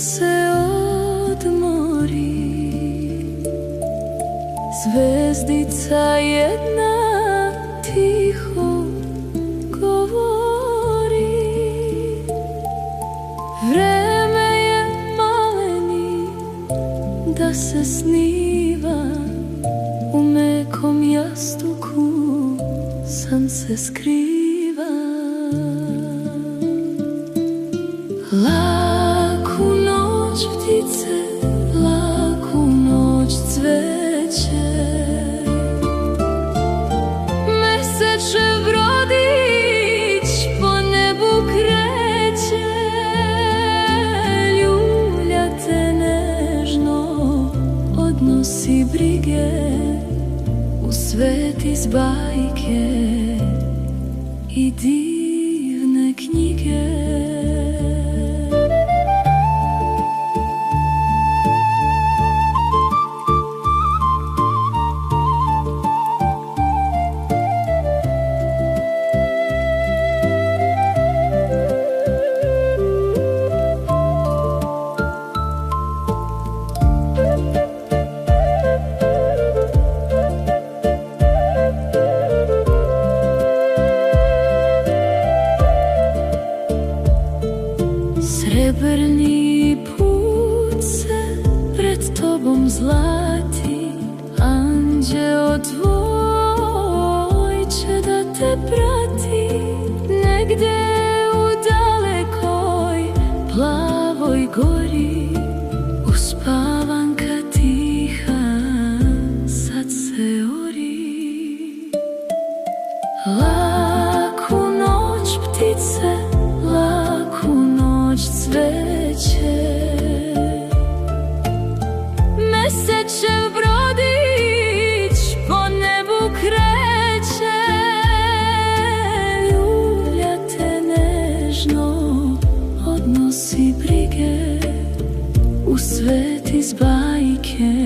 se odmori. Zvezdica jedna tiho govori, vreme je maleni da se sniva, u mekom jastuku san se skriva. Laku noć ptice, laku noć cveće, mesečev brodić po nebu kreće, ljulja te nežno, odnosi brige u svet iz bajke i divne knjige. Srebrni put se pred tobom zlati, anđeo tvoj će da te prati, negde u dalekoj plavoj gori, uspavanka tiha sad se ori. Laku noć ptice, laku noć cveće, mesečev brodić po nebu kreće, ljulja te nežno, odnosi brige u svet iz bajke